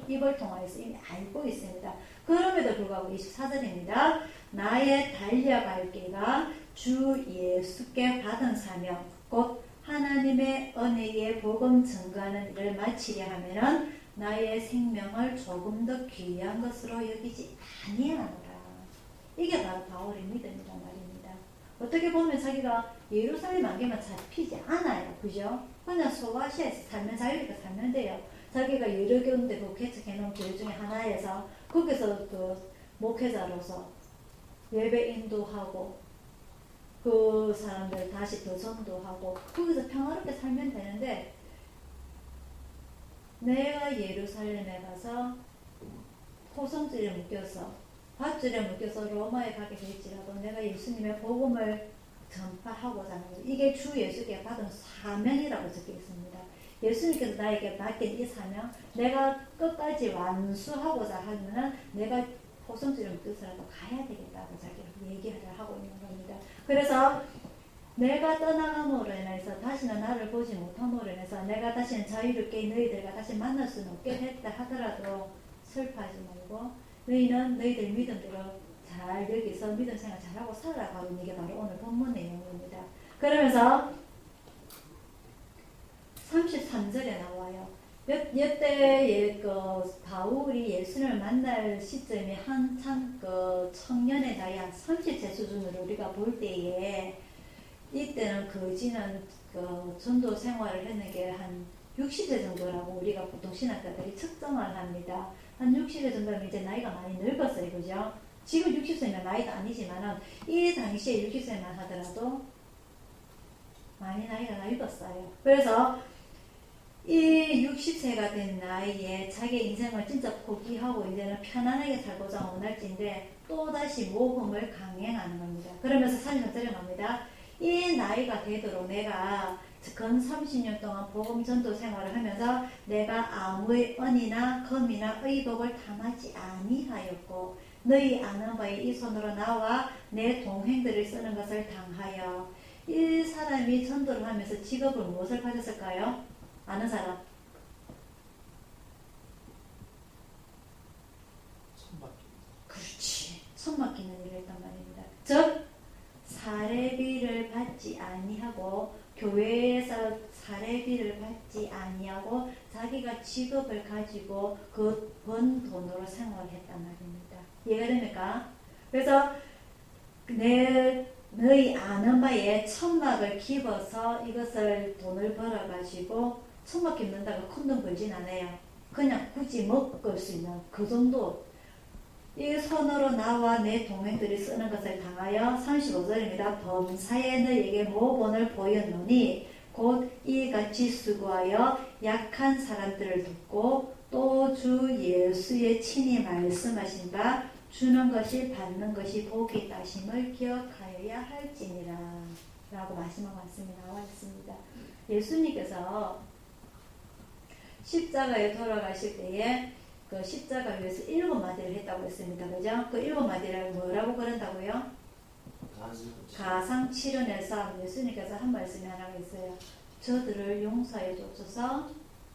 Speaker 1: 입을 통하여서 이미 알고 있습니다. 그럼에도 불구하고 24절입니다. 나의 달려갈 길가 주 예수께 받은 사명 곧 하나님의 은혜의 복음 증거하는 일을 마치려 하면은 나의 생명을 조금 더 귀한 것으로 여기지 아니하노라. 이게 바로 바울의 믿음이란 말입니다. 어떻게 보면 자기가 예루살렘 안개만 잡히지 않아요. 그죠? 그냥 소아시아에서 살면 자유롭게 살면 돼요. 자기가 여러 군데 개척해놓은 교회 중에 하나에서 거기서 목회자로서 예배 인도하고 그 사람들 다시 더 전도하고 거기서 평화롭게 살면 되는데 내가 예루살렘에 가서 포성줄에 묶여서 밧줄에 묶여서 로마에 가게 될지라도 내가 예수님의 복음을 전파하고자 하는 거예요. 이게 주 예수께 받은 사명이라고 적혀 있습니다. 예수님께서 나에게 맡긴 이 사명, 내가 끝까지 완수하고자 하면은 내가 포성줄에 묶여서라도 가야 되겠다고 자기가 얘기를 하고 있는 겁니다. 그래서 내가 떠나감으로 인해서 다시는 나를 보지 못함으로 인해서 내가 다시는 자유롭게 너희들과 다시 만날 수는 없게 됐다 하더라도 슬퍼하지 말고 너희는 너희들 믿음대로 잘 여기서 믿음 생활 잘하고 살아가고 있는 게 바로 오늘 본문 내용입니다. 그러면서 33절에 나와요. 이때 바울이 예수님을 만날 시점이 한참 청년의 나이 한 30세 수준으로 우리가 볼 때에 이때는 거지는 전도 생활을 했는 게 한 60세 정도라고 우리가 보통 신학자들이 측정을 합니다. 한 60세 정도면 이제 나이가 많이 늙었어요. 그죠? 지금 60세면 나이가 아니지만은 이 당시에 60세만 하더라도 많이 나이가 늙었어요. 그래서 이 60세가 된 나이에 자기 인생을 진짜 포기하고 이제는 편안하게 살고자 원할지인데 또다시 모험을 강행하는 겁니다. 그러면서 33절에 나옵니다. 이 나이가 되도록 내가 근 30년 동안 복음 전도 생활을 하면서 내가 아무의 은이나 금이나 의복을 탐하지 아니하였고 너희 아는 바에 이 손으로 나와 내 동행들을 쓰는 것을 당하여. 이 사람이 전도를 하면서 직업을 무엇을 가졌을까요? 아는 사람? 그렇지. 손 맡기는 일을 했단 말입니다. 즉 사례비를 받지 아니하고 교회에서 사례비를 받지 아니하고 자기가 직업을 가지고 그 번 돈으로 생활을 했단 말입니다. 이해가 됩니까? 그래서 너희 아는 바에 천막을 깁어서 이것을 돈을 벌어가지고 천막 깁는다고 큰 돈 벌진 않아요. 그냥 굳이 먹을 수 있는 그 정도. 이 손으로 나와 내 동행들이 쓰는 것을 당하여 35절입니다. 범사에 너에게 모본을 보였노니 곧 이같이 수고하여 약한 사람들을 돕고 또 주 예수의 친히 말씀하신 바 주는 것이 받는 것이 복이 따심을 기억하여야 할지니라 라고 마지막 말씀이 나와 있습니다. 예수님께서 십자가에 돌아가실 때에 그 십자가 위에서 7마디를 했다고 했습니다. 그죠? 그 7마디를 뭐라고 그런다고요? 가상칠언에서 예수님께서 한 말씀이 하나가 있어요. 저들을 용서해 주옵소서.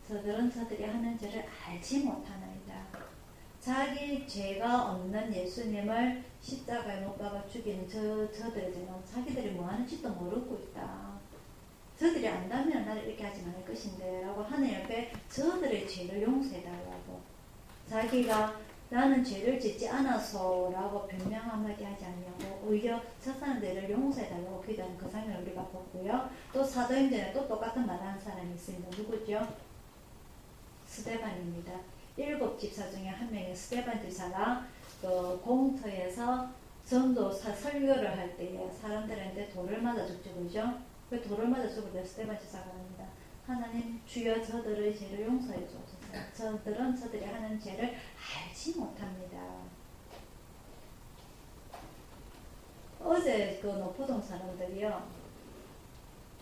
Speaker 1: 저들은 저들이 하는 죄를 알지 못하나이다. 자기 죄가 없는 예수님을 십자가에 못 박아 죽이는 저들의 죄는 자기들이 뭐 하는지도 모르고 있다. 저들이 안다면 나를 이렇게 하지 않을 것인데 라고 하나님 앞에 저들의 죄를 용서해달라고, 자기가 나는 죄를 짓지 않아서 라고 변명 한마디 하지 않냐고 오히려 저 사람들을 용서해달라고 기도하는 그 장면을 우리가 보고요. 또 사도행전에 또 똑같은 말 하는 사람이 있습니다. 누구죠? 스데반입니다. 7 집사 중에 한 명인 스데반 집사가 그 공터에서 전도사 설교를 할 때에 사람들한테 돌을 맞아 죽죠. 그죠? 그 돌을 맞아 죽을 때 스데반 집사가 합니다. 하나님 주여 저들의 죄를 용서해 주옵소서. 저들은 저들이 하는 죄를 알지 못합니다. 어제 그 노포동 사람들이요,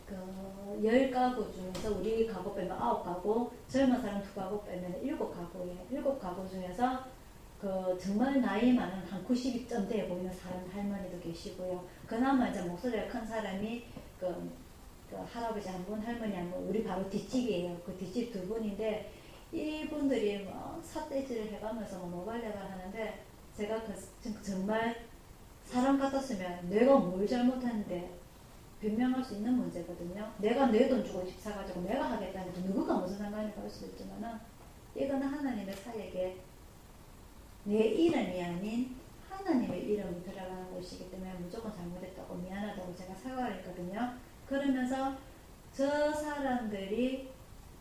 Speaker 1: 그 10가구 중에서 우리 가구 빼면 9가구, 젊은 사람 2가구 빼면 7가구예요. 7가구 중에서 그 정말 나이 많은 한 90점 돼 보이는 사람 할머니도 계시고요. 그나마 이제 목소리가 큰 사람이 그 할아버지 한 분, 할머니 한 분, 우리 바로 뒷집이에요. 그 뒷집 2분인데 이분들이 뭐 삿대질을 해가면서 뭐 노발대발 하는데 제가 정말 사람 같았으면 내가 뭘 잘못했는데 변명할 수 있는 문제거든요. 내가 내 돈 주고 집 사가지고 내가 하겠다는 게 누구가 무슨 상관이 갈 수도 있지만은 이거는 하나님의 사역에 내 이름이 아닌 하나님의 이름이 들어가는 것이기 때문에 무조건 잘못했다고 미안하다고 제가 사과를 했거든요. 그러면서 저 사람들이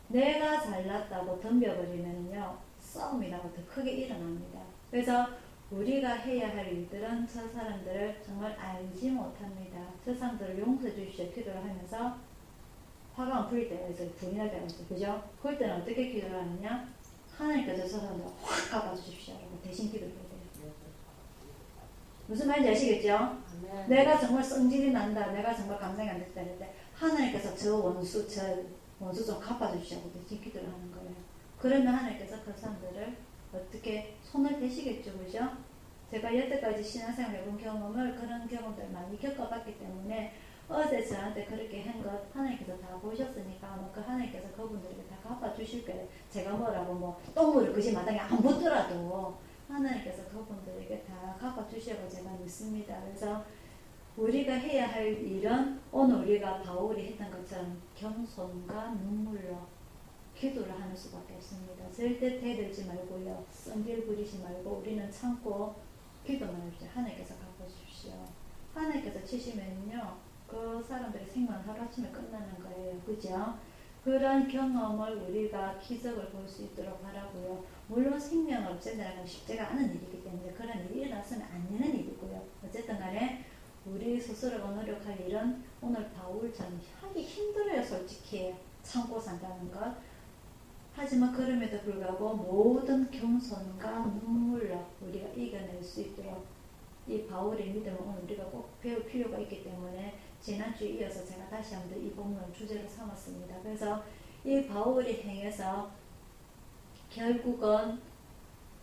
Speaker 1: 내가 잘났다고 덤벼버리면요 싸움이 나고 더 크게 일어납니다. 그래서 우리가 해야 할 일들은 저 사람들을 정말 알지 못합니다. 저 사람들을 용서해 주십시오 기도를 하면서 화가 안 풀릴 때가 있어요. 분이 날 때가 있어요. 그죠? 그럴 때는 어떻게 기도를 하느냐, 하나님께서 저 사람들을 확 갚아주십시오 라고 대신 기도를 해야 돼요. 무슨 말인지 아시겠죠? 내가 정말 성질이 난다, 내가 정말 감당이 안 됐다 할 때 하나님께서 저 원수 좀 갚아주십시오 하고 대신 기도를 하는 거예요. 그러면 하나님께서 그 사람들을 어떻게 손을 대시겠죠. 그죠? 제가 여태까지 신앙생활 해본 경험을, 그런 경험들 많이 겪어봤기 때문에 어제 저한테 그렇게 한 것 하나님께서 다 보셨으니까 그 하나님께서 그분들에게 다 갚아주실 거예요. 제가 뭐라고 뭐 똥물을 그지 마당에 안 붓더라도 하나님께서 그분들에게 다 갚아주시라고 제가 믿습니다. 그래서 우리가 해야 할 일은 오늘 우리가 바울이 했던 것처럼 겸손과 눈물로 기도를 하는 수밖에 없습니다. 절대 대들지 말고요, 성질 부리지 말고 우리는 참고 기도만 해주십시오. 하나님께서 갚아주십시오. 하나님께서 치시면요 그 사람들의 생명은 하루아침에 끝나는 거예요. 그죠? 그런 경험을 우리가 기적을 볼 수 있도록 하라고요. 물론 생명을 없앤다는 건 쉽지가 않은 일이기 때문에 그런 일이 일어나서는 안 되는 일이고요. 어쨌든 간에 우리 스스로가 노력할 일은 오늘 바울처럼 하기 힘들어요. 솔직히 참고 산다는 것. 하지만 그럼에도 불구하고 모든 겸손과 눈물로 우리가 이겨낼 수 있도록 이 바울의 믿음을 오늘 우리가 꼭 배울 필요가 있기 때문에 지난주에 이어서 제가 다시 한번 이 본문을 주제로 삼았습니다. 그래서 이 바울이 행해서 결국은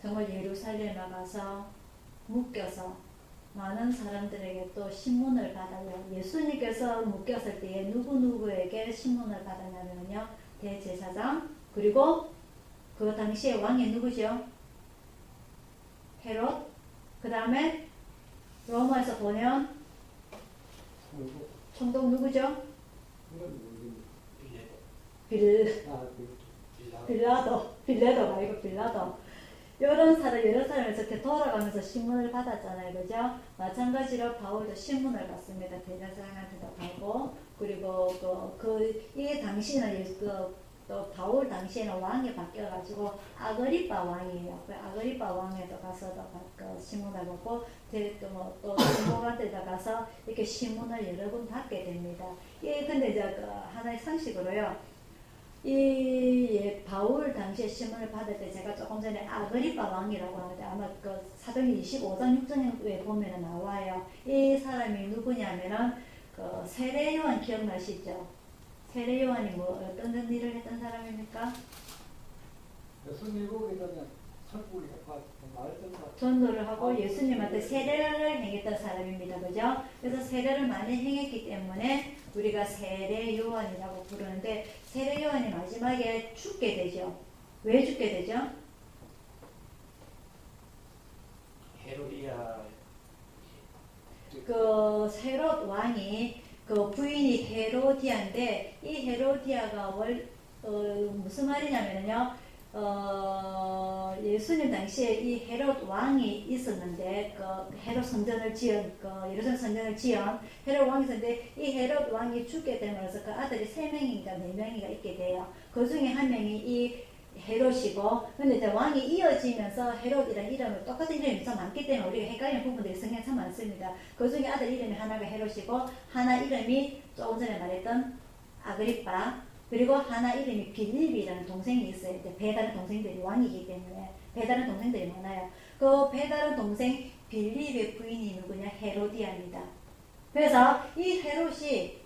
Speaker 1: 정말 예루살렘에 가서 묶여서 많은 사람들에게 또 신문을 받아요. 예수님께서 묶였을 때에 누구누구에게 신문을 받았냐면요, 대제사장, 그리고 그 당시에 왕이 누구죠? 헤롯. 그 다음에 로마에서 보내온 총독 누구죠? 빌라도 말고 빌라도. 이런 사람, 여러 사람에서 이렇게 돌아가면서 신문을 받았잖아요. 그죠? 마찬가지로 바울도 신문을 받습니다. 대제사장한테도 가고, 그리고 이 당시는 또 바울 당시에는 왕이 바뀌어가지고 아그리빠 왕이에요. 그 아그리빠 왕에도 가서도 신문을 받고, 또 총독한테도 가서 이렇게 신문을 여러 번 받게 됩니다. 근데 이제 하나의 상식으로요, 바울 당시에 신문을 받을 때 제가 조금 전에 아그리빠 왕이라고 하는데 아마 그 사도행전 25장 6장에 보면 나와요. 이 사람이 누구냐면은 그 세례 요한 기억나시죠? 세례 요한이 뭐 어떤 일을 했던 사람입니까?
Speaker 2: 성일국에다가
Speaker 3: 천국을 약간 말했던 것 같아요.
Speaker 1: 전도를 하고 예수님한테 세례를 행했던 사람입니다. 그죠? 그래서 세례를 많이 행했기 때문에 우리가 세례 요한이라고 부르는데 세례 요한이 마지막에 죽게 되죠. 왜 죽게 되죠?
Speaker 3: 헤로디아
Speaker 1: 그 헤롯 왕이 그 부인이 헤로디아인데 이 헤로디아가 무슨 말이냐면요. 예수님 당시에 이 헤롯 왕이 있었는데 그 헤롯 성전을 지은 그 예루살렘 성전을 지은 헤롯 왕이 있었는데 이 헤롯 왕이 죽게 되면서 그 아들이 3명인가 4명이가 있게 돼요. 그 중에 한 명이 이 헤롯이고 근데 이제 왕이 이어지면서 헤롯이라는 이름을 똑같은 이름이 참 많기 때문에 우리가 헷갈리는 부분들이 성경에 참 많습니다. 그 중에 아들 이름이 하나가 헤롯이고 하나 이름이 조금 전에 말했던 아그리빠 그리고 하나 이름이 빌립이라는 동생이 있어요. 이제 배다른 동생들이 왕이기 때문에 배다른 동생들이 많아요. 그 배다른 동생 빌립의 부인이 누구냐? 헤로디아입니다. 그래서 이 헤롯이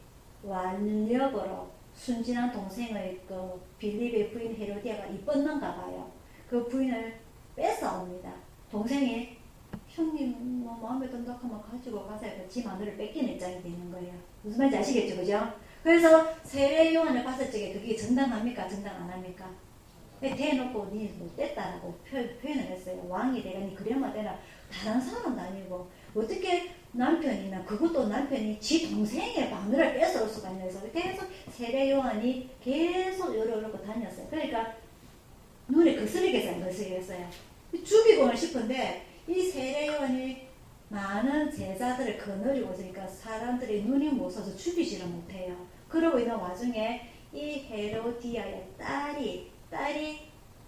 Speaker 1: 완력으로 순진한 동생의 그 빌립의 부인 헤로디아가 이뻤는가 봐요. 그 부인을 뺏어옵니다. 동생이 형님 뭐 마음에 든다 하면 가지고 가세요. 지 마누를 뺏기는 입장이 되는 거예요. 무슨 말인지 아시겠죠? 그죠? 그래서 세례 요한을 봤을 적에 그게 정당합니까? 정당 안 합니까? 대놓고 니 못됐다라고 표현을 했어요. 왕이 내가 니 그래만 되나 다른 사람도 아니고 어떻게 남편이나 그것도 남편이 지 동생의 마누라를 뺏어올 수가 있냐 해서 계속 세례 요한이 계속 요러고 다녔어요. 그러니까 눈에 거스리게 했어요. 죽이고는 싶은데 이 세례 요한이 많은 제자들을 거느리고 있으니까 사람들이 눈이 못 써서 죽이지를 못해요. 그러고 있는 와중에 이 헤로디아의 딸이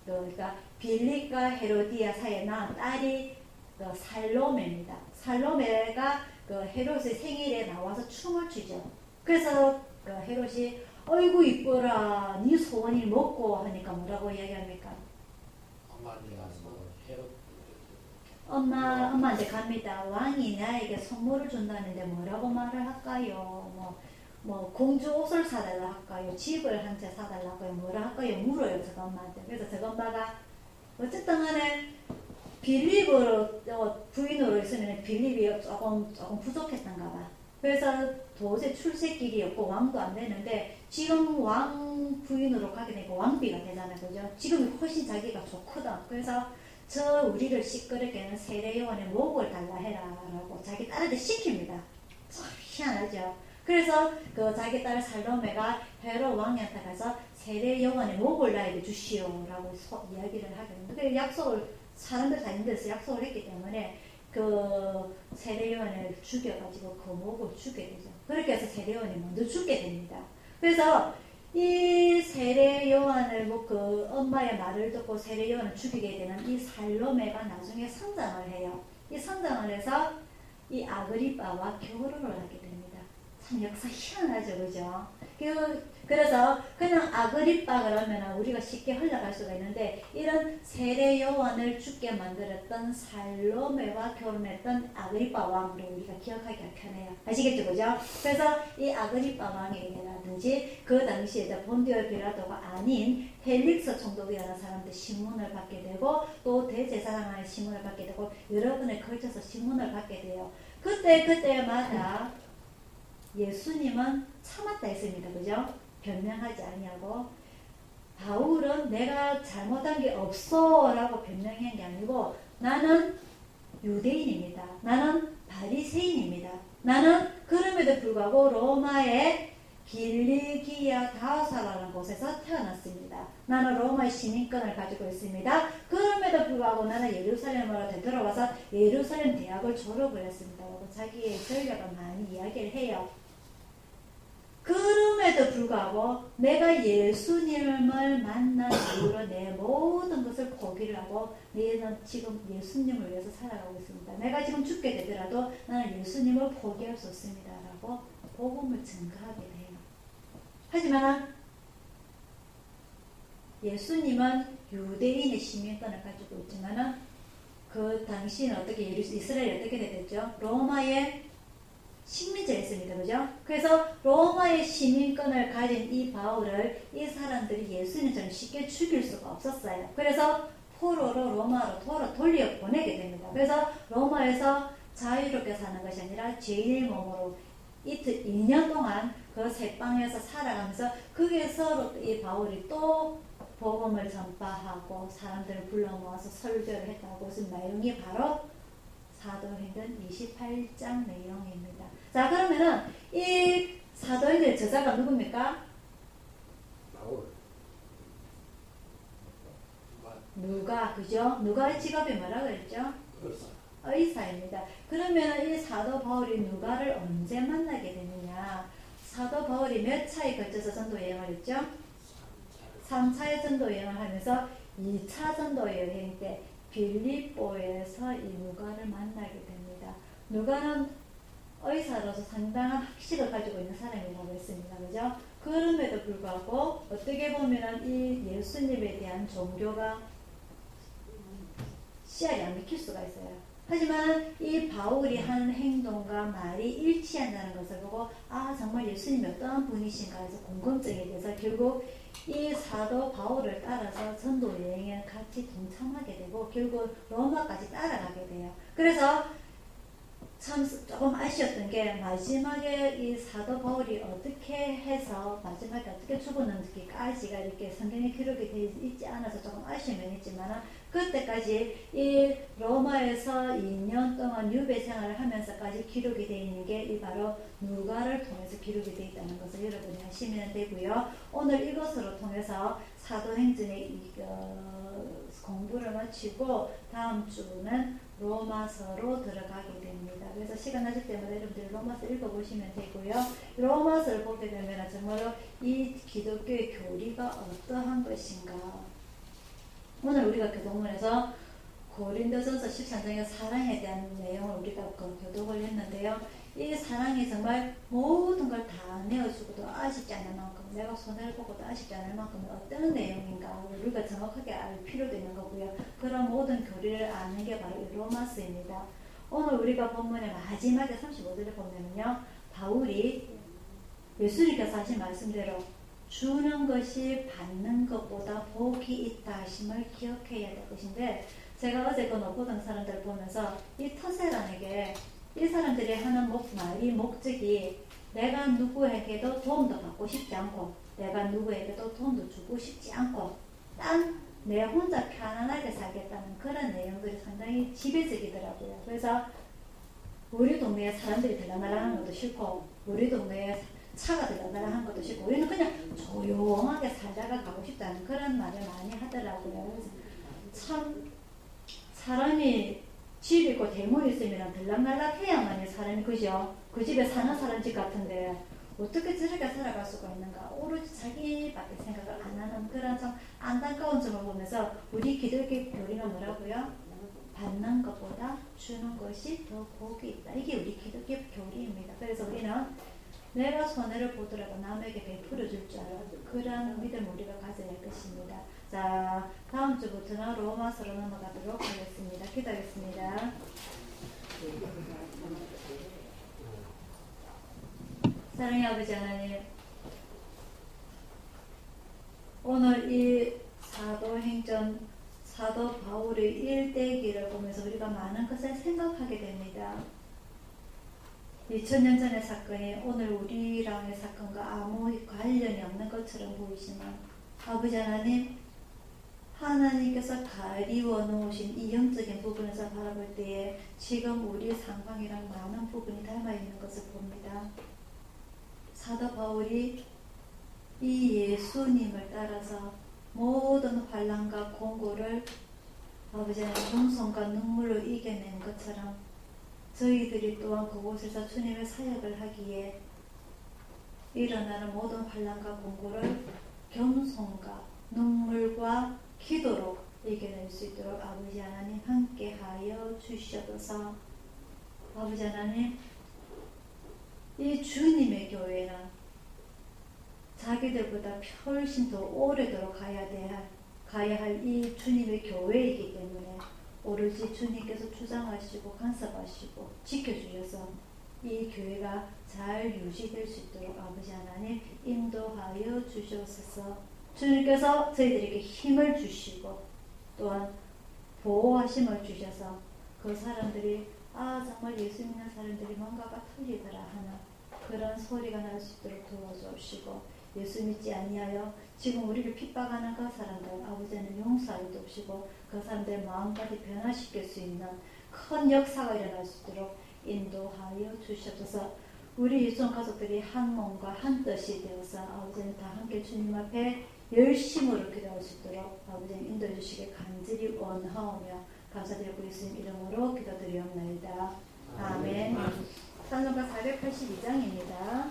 Speaker 1: 그러니까 빌립과 헤로디아 사이에 낳은 딸이 그 살로메입니다. 살로메가 그 헤롯의 생일에 나와서 춤을 추죠. 그래서 그 헤롯이 어이구 이뻐라 네 소원이 먹고 하니까 뭐라고 이야기합니까?
Speaker 3: 엄마한테 가서 헤롯
Speaker 1: 엄마한테 갑니다. 왕이 나에게 선물을 준다는데 뭐라고 말을 할까요? 뭐 공주 옷을 사달라 할까요? 집을 한 채 사달라 할까요? 뭐라 할까요? 물어요 저거 엄마한테. 그래서 저거 엄마가 어쨌든 간에 빌립으로 부인으로 있으면 빌립이 조금 부족했던가 봐. 그래서 도저히 출세길이 없고 왕도 안 되는데 지금 왕 부인으로 가게 되니까 왕비가 되잖아요. 그죠? 지금 훨씬 자기가 좋거든. 그래서 저 우리를 시끄럽게 하는 세례 요한의 목을 달라 해라 라고 자기 딸한테 시킵니다. 참 희한하죠. 그래서 그 자기 딸 살로메가 헤롯 왕한테 가서 세례 요한의 목을 나에게 주시오라고 이야기를 하게 됩니다. 그 약속을 사람들 다니는 데서 약속을 했기 때문에 그 세례 요한을 죽여가지고 그 목을 주게 되죠. 그렇게 해서 세례 요한이 먼저 죽게 됩니다. 그래서 이 세례 요한을 그 엄마의 말을 듣고 세례 요한을 죽이게 되는 이 살로메가 나중에 성장을 해요. 이 성장을 해서 이 아그리빠와 결혼을 하게 됩니다. 참 역사 희한하죠, 그죠? 그래서 그냥 아그리빠 그러면 우리가 쉽게 흘러갈 수가 있는데 이런 세례 요한을 죽게 만들었던 살로메와 결혼했던 아그리빠 왕으로 우리가 기억하기가 편해요. 아시겠죠, 그죠? 그래서 이 아그리빠 왕에게라든지 그 당시에 본디오 빌라도가 아닌 펠릭스 총독이라는 사람들 신문을 받게 되고 또 대제사장의 신문을 받게 되고 여러 번에 걸쳐서 신문을 받게 돼요. 그때마다 예수님은 참았다 했습니다. 그죠? 변명하지 아니하고 바울은 내가 잘못한 게 없어 라고 변명한 게 아니고 나는 유대인입니다. 나는 바리새인입니다. 나는 그럼에도 불구하고 로마의 길리기아 다사라는 곳에서 태어났습니다. 나는 로마의 시민권을 가지고 있습니다. 그럼에도 불구하고 나는 예루살렘으로 되돌아와서 예루살렘 대학을 졸업을 했습니다. 자기의 전략을 많이 이야기를 해요. 그럼에도 불구하고 내가 예수님을 만난 이후로 내 모든 것을 포기를 하고 너는 지금 예수님을 위해서 살아가고 있습니다. 내가 지금 죽게 되더라도 나는 예수님을 포기할 수 없습니다. 라고 복음을 증거하게 돼요. 하지만 예수님은 유대인의 시민권을 가지고 있지만 그 당시는 어떻게 이스라엘이 어떻게 됐죠? 로마의 식민지였습니다. 그죠? 그래서 로마의 시민권을 가진 이 바울을 이 사람들이 예수님처럼 쉽게 죽일 수가 없었어요. 그래서 포로로 로마로 돌려 보내게 됩니다. 그래서 로마에서 자유롭게 사는 것이 아니라 죄인의 몸으로 이틀 2년 동안 그 색방에서 살아가면서 거기에서 이 바울이 또 복음을 전파하고 사람들을 불러 모아서 설교를 했다고 그 내용이 바로 사도행전 28장 내용입니다. 자, 그러면은 이 사도행전 저자가 누굽니까?
Speaker 2: 바울.
Speaker 1: 누가, 그죠? 누가의 직업이 뭐라고 했죠? 의사입니다. 그러면 이 사도 바울이 누가를 언제 만나게 되느냐? 사도 바울이 몇 차에 걸쳐서 전도 여행을 했죠? 3차의 전도 여행을 하면서 2차 전도 여행 때 빌립보에서 이 누가를 만나게 됩니다. 누가는 의사로서 상당한 학식을 가지고 있는 사람이라고 했습니다. 그죠? 그럼에도 불구하고 어떻게 보면 이 예수님에 대한 종교가 씨알이 안 맥힐 수가 있어요. 하지만 이 바울이 하는 행동과 말이 일치한다는 것을 보고 아 정말 예수님이 어떠한 분이신가 해서 궁금증에 대해서 결국 이 사도 바울을 따라서 전도 여행에 같이 동참하게 되고 결국 로마까지 따라가게 돼요. 그래서 참 조금 아쉬웠던 게 마지막에 이 사도 바울이 어떻게 해서 마지막에 어떻게 죽었는지까지가 이렇게 성경에 기록이 되어 있지 않아서 조금 아쉬움은 있지만 그때까지 이 로마에서 2년 동안 유배 생활을 하면서까지 기록이 되어 있는 게 이 바로 누가를 통해서 기록이 되어 있다는 것을 여러분이 하시면 되고요. 오늘 이것으로 통해서 사도행전의 공부를 마치고 다음 주는 로마서로 들어가게 됩니다. 그래서 시간 나실 때마다 여러분들이 로마서 읽어보시면 되고요. 로마서를 보게 되면 정말로 이 기독교의 교리가 어떠한 것인가. 오늘 우리가 교동문에서 고린도전서 13장의 사랑에 대한 내용을 우리가 교독을 했는데요. 이 사랑이 정말 모든 걸 다 내어주고도 아쉽지 않을 만큼 내가 손해를 보고도 아쉽지 않을 만큼 어떤 내용인가 우리가 정확하게 알 필요도 있는 거고요. 그런 모든 교리를 아는 게 바로 이 로마서입니다. 오늘 우리가 본문의 마지막에 35절에 보면요. 바울이 예수님께서 하신 말씀대로 주는 것이 받는 것보다 복이 있다 하심을 기억해야 될 것인데 제가 어제 그 노포동 사람들 보면서 이 터세라는 게 이 사람들이 하는 말이 목적이 내가 누구에게도 도움도 받고 싶지 않고 내가 누구에게도 도움도 주고 싶지 않고 딴 내 혼자 편안하게 살겠다는 그런 내용들이 상당히 지배적이더라고요. 그래서 우리 동네에 사람들이 들락날락하는 것도 싫고 우리 동네에 차가 들락날락한 것도 싫고 우리는 그냥 조용하게 살다가 가고 싶다는 그런 말을 많이 하더라고요. 그래서 참 사람이 집 있고 대문 있으면 들락날락 해야만이 사람이 그죠? 그 집에 사는 사람 집 같은데 어떻게 저렇게 살아갈 수가 있는가? 오로지 자기밖에 생각을 안 하는 그런 좀 안타까운 점을 보면서 우리 기독교 교리는 뭐라고요? 받는 것보다 주는 것이 더 복이 있다. 이게 우리 기독교 교리입니다. 그래서 우리는 내가 손해를 보더라도 남에게 베풀어 줄 줄 알아. 그런 믿음을 우리가 가져야 할 것입니다. 자, 다음 주부터는 로마서로 넘어가도록 하겠습니다. 기도하겠습니다. 사랑의 아버지 하나님, 오늘 이 사도행전 사도 바울의 일대기를 보면서 우리가 많은 것을 생각하게 됩니다. 2000년 전의 사건이 오늘 우리랑의 사건과 아무 관련이 없는 것처럼 보이지만 아버지 하나님, 하나님께서 가리워 놓으신 이 영적인 부분에서 바라볼 때에 지금 우리 상황이랑 많은 부분이 닮아 있는 것을 봅니다. 사도 바울이 이 예수님을 따라서 모든 환난과 공고를 아버지 하나님 겸손과 눈물로 이겨낸 것처럼 저희들이 또한 그곳에서 주님의 사역을 하기에 일어나는 모든 환난과 공고를 겸손과 눈물과 기도로 이겨낼 수 있도록 아버지 하나님 함께하여 주시옵소서. 아버지 하나님, 이 주님의 교회는 자기들보다 훨씬 더 오래도록 가야 할 이 주님의 교회이기 때문에 오로지 주님께서 주장하시고 간섭하시고 지켜주셔서 이 교회가 잘 유지될 수 있도록 아버지 하나님 인도하여 주시옵소서. 주님께서 저희들에게 힘을 주시고 또한 보호하심을 주셔서 그 사람들이 정말 예수 믿는 사람들이 뭔가가 틀리더라 하는 그런 소리가 날 수 있도록 도와주시고, 예수 믿지 아니하여 지금 우리를 핍박하는 그 사람들 아버지는 용서하여 주시고 그 사람들의 마음까지 변화시킬 수 있는 큰 역사가 일어날 수 있도록 인도하여 주시옵소서. 우리 유son 가족들이 한 몸과 한 뜻이 되어서 아버지는 다 함께 주님 앞에 열심으로 기도할 수 있도록 아버지는 인도해 주시길 간절히 원하오며 감사드리고 예수님 이름으로 기도드리옵나이다. 아멘. 찬송가 482장입니다.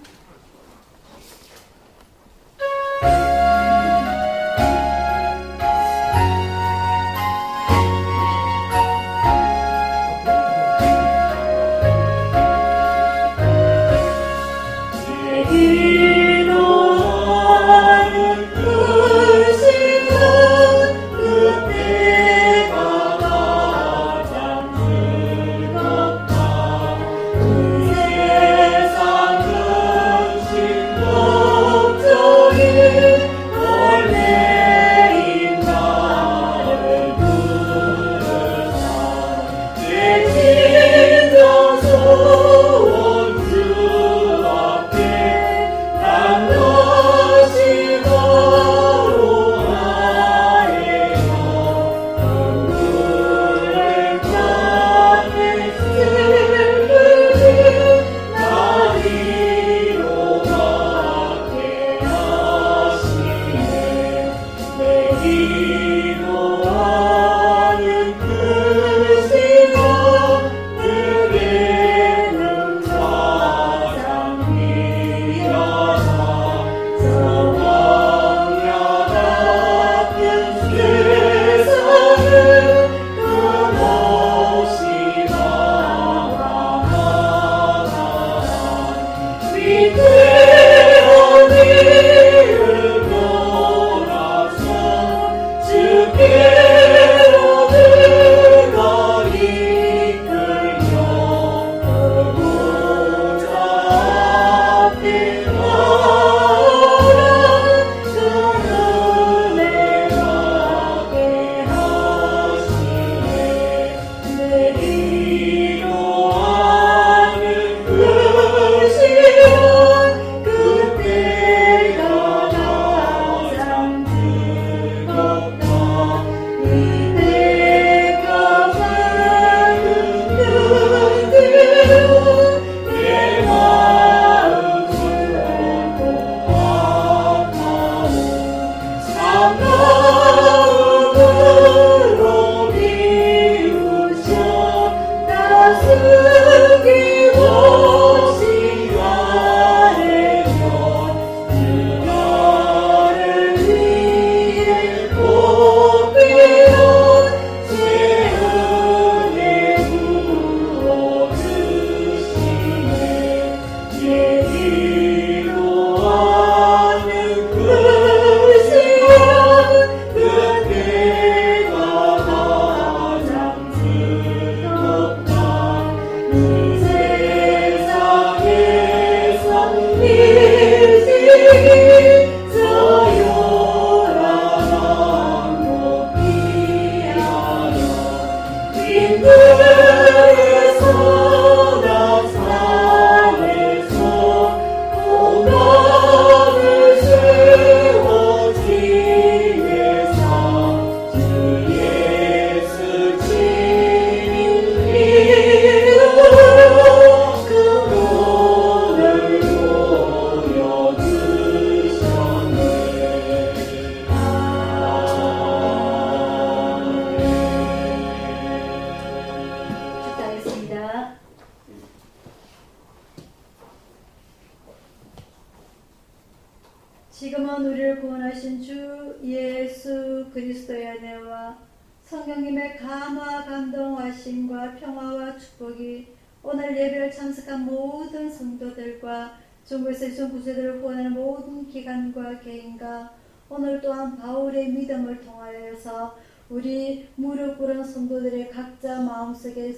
Speaker 1: 지금은 우리를 구원하신 주 예수 그리스도의 은혜와 성령님의 감화 감동하심과 평화와 축복이 오늘 예배를 참석한 모든 성도들과 중국에서 있는 구세들을 후원하는 모든 기관과 개인과 오늘 또한 바울의 믿음을 통하여서 우리 무릎 꿇은 성도들의 각자 마음속에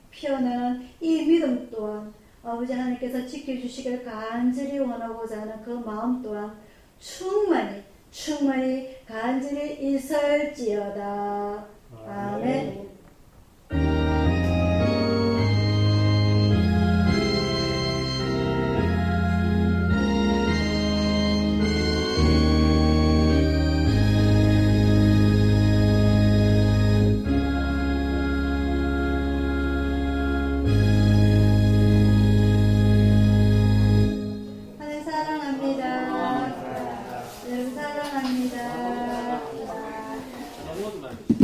Speaker 1: 피어나는 이 믿음 또한 아버지 하나님께서 지켜주시길 간절히 원하고자 하는 그 마음 또한 충만히 간절히 있을지어다. 아멘. 하나님 사랑합니다. 여러분 사랑합니다.
Speaker 3: 아무것도 말고